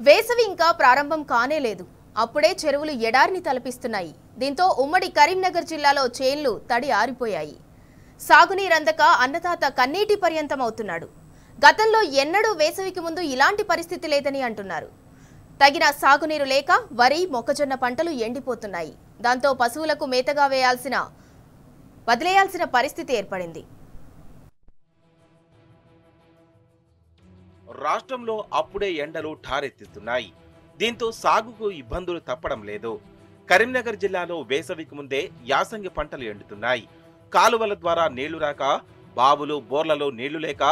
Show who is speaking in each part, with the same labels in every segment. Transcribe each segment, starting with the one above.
Speaker 1: వేసవి ఇంకా ప్రారంభం కానే లేదు. అప్పుడే చెరువులు ఎడారిని తలపిస్తున్నాయి. దీంతో ఉమ్మడి కరీంనగర్ జిల్లాలో చేన్లు తడి ఆరిపోయాయి. సాగునీరందక అన్నదాత కన్నీటి పర్యంతం అవుతున్నాడు. గతంలో ఎన్నడూ వేసవికి ముందు ఇలాంటి పరిస్థితి లేదని అంటున్నారు. తగిన సాగునీరు లేక వరి, మొక్కజొన్న పంటలు ఎండిపోతున్నాయి. దాంతో పశువులకు మేతగా వదిలేయాల్సిన పరిస్థితి ఏర్పడింది.
Speaker 2: రాష్ట్రంలో అప్పుడే ఎండలు ఠారెత్తుతున్నాయి. దీంతో సాగుకు ఇబ్బందులు తప్పడం లేదు. కరీంనగర్ జిల్లాలో వేసవికి ముందే యాసంగి పంటలు ఎండుతున్నాయి. కాలువల ద్వారా నీళ్లు రాక, బావులు, బోర్లలో నీళ్లు లేక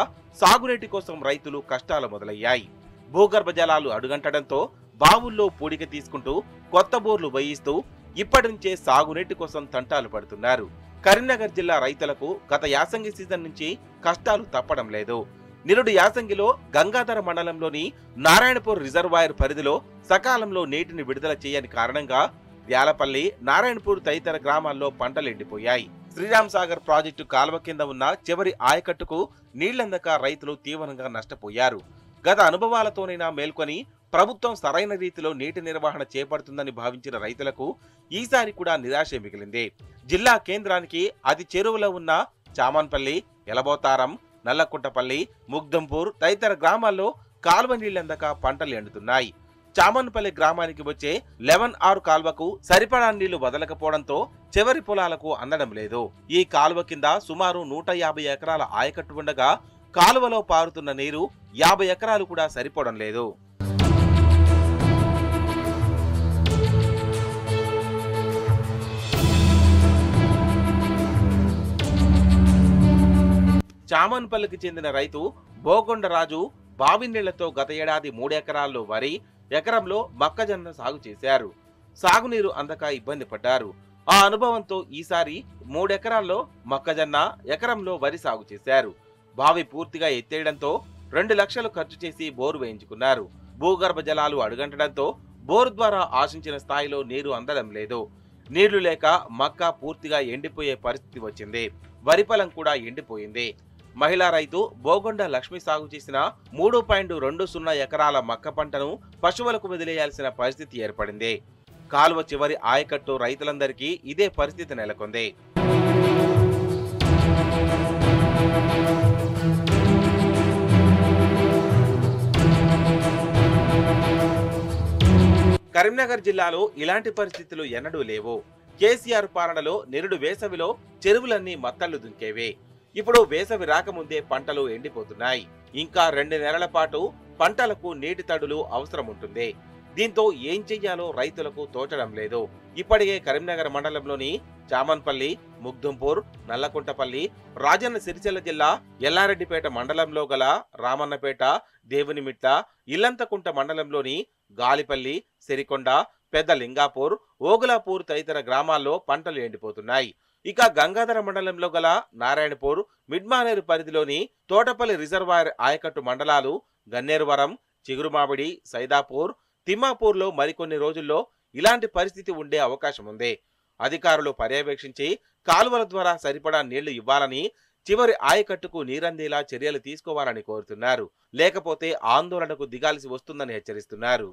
Speaker 2: సాగునీటి కోసం రైతులు కష్టాలు మొదలయ్యాయి. భూగర్భ జలాలు అడుగంటడంతో బావుల్లో పూడిక తీసుకుంటూ కొత్త బోర్లు వేయిస్తూ ఇప్పటి నుంచే సాగునీటి కోసం తంటాలు పడుతున్నారు. కరీంనగర్ జిల్లా రైతులకు గత యాసంగి సీజన్ నుంచి కష్టాలు తప్పడం లేదు. నిరుడు యాసంగిలో గంగాధర మండలంలోని నారాయణపూర్ రిజర్వాయర్ పరిధిలో సకాలంలో నీటిని విడుదల చేయని కారణంగా వ్యాలపల్లి, నారాయణపూర్ తదితర గ్రామాల్లో పంటలు ఎండిపోయాయి. శ్రీరామ్ సాగర్ ప్రాజెక్టు కాలువ కింద ఉన్న చివరి ఆయకట్టుకు నీళ్లందక రైతులు తీవ్రంగా నష్టపోయారు. గత అనుభవాలతోనైనా మేల్కొని ప్రభుత్వం సరైన రీతిలో నీటి నిర్వహణ చేపడుతుందని భావించిన రైతులకు ఈసారి కూడా నిరాశే మిగిలింది. జిల్లా కేంద్రానికి అతి చెరువులో ఉన్న చామన్పల్లి, ఎలబోతారం, నల్లకుంటపల్లి, ముగ్ధంపూర్ తదితర గ్రామాల్లో కాలువ నీళ్లందక పంటలు ఎండుతున్నాయి. చామన్పల్లి గ్రామానికి వచ్చే 11R కాల్వకు సరిపడా నీళ్లు వదలకపోవడంతో చివరి పొలాలకు అందడం లేదు. ఈ కాలువ కింద సుమారు 150 ఎకరాల ఆయకట్టు ఉండగా కాలువలో పారుతున్న నీరు 50 ఎకరాలు కూడా సరిపోవడం లేదు. చామన్పల్లికి చెందిన రైతు బోగొండరాజు బావి నీళ్లతో గత ఏడాది 3 ఎకరాల్లో వరి, ఎకరంలో మొక్కజొన్న సాగు చేశారు. సాగునీరు అందక ఇబ్బంది పడ్డారు. ఆ అనుభవంతో ఈసారి 3 ఎకరాల్లో మొక్కజొన్న, ఎకరంలో వరి సాగు చేశారు. బావి పూర్తిగా ఎత్తేయడంతో 2 లక్షలు ఖర్చు చేసి బోరు వేయించుకున్నారు. భూగర్భ జలాలు అడుగంటడంతో బోరు ద్వారా ఆశించిన స్థాయిలో నీరు అందడం లేదు. నీళ్లు లేక మక్క పూర్తిగా ఎండిపోయే పరిస్థితి వచ్చింది. వరి పొలం కూడా ఎండిపోయింది. మహిళా రైతు బోగొండ లక్ష్మి సాగు చేసిన 3.20 ఎకరాల మక్క పంటను పశువులకు వదిలేయాల్సిన పరిస్థితి ఏర్పడింది. కాలువ చివరి ఆయకట్టు రైతులందరికీ ఇదే పరిస్థితి నెలకొంది. కరీంనగర్ జిల్లాలో ఇలాంటి పరిస్థితులు ఎన్నడూ లేవు. కేసీఆర్ పాలనలో నిరుడు వేసవిలో చెరువులన్నీ మత్తళ్లు దుంకేవే. ఇప్పుడు వేసవి రాకముందే పంటలు ఎండిపోతున్నాయి. ఇంకా 2 నెలల పాటు పంటలకు నీటి తడులు అవసరం ఉంటుంది. దీంతో ఏం చెయ్యాలో రైతులకు తోచడం లేదు. ఇప్పటికే కరీంనగర్ మండలంలోని చామన్పల్లి, ముగ్ధంపూర్, నల్లకుంటపల్లి, రాజన్న సిరిసిల్ల జిల్లా ఎల్లారెడ్డిపేట మండలంలో గల రామన్నపేట, దేవునిమిట్ట, ఇల్లంతకుంట మండలంలోని గాలిపల్లి, సిరికొండ, పెద్ద లింగాపూర్, ఓగులాపూర్ తదితర గ్రామాల్లో పంటలు ఎండిపోతున్నాయి. ఇక గంగాధర మండలంలో గల నారాయణపూర్, మిడ్మానేరు పరిధిలోని తోటపల్లి రిజర్వాయర్ ఆయకట్టు మండలాలు గన్నేరువరం, చిగురుమామిడి, సైదాపూర్, తిమ్మాపూర్లో మరికొన్ని రోజుల్లో ఇలాంటి పరిస్థితి ఉండే అవకాశం ఉంది. అధికారులు పర్యవేక్షించి కాలువల ద్వారా సరిపడా నీళ్లు ఇవ్వాలని, చివరి ఆయకట్టుకు నీరందేలా చర్యలు తీసుకోవాలని కోరుతున్నారు. లేకపోతే ఆందోళనకు దిగాల్సి వస్తుందని హెచ్చరిస్తున్నారు.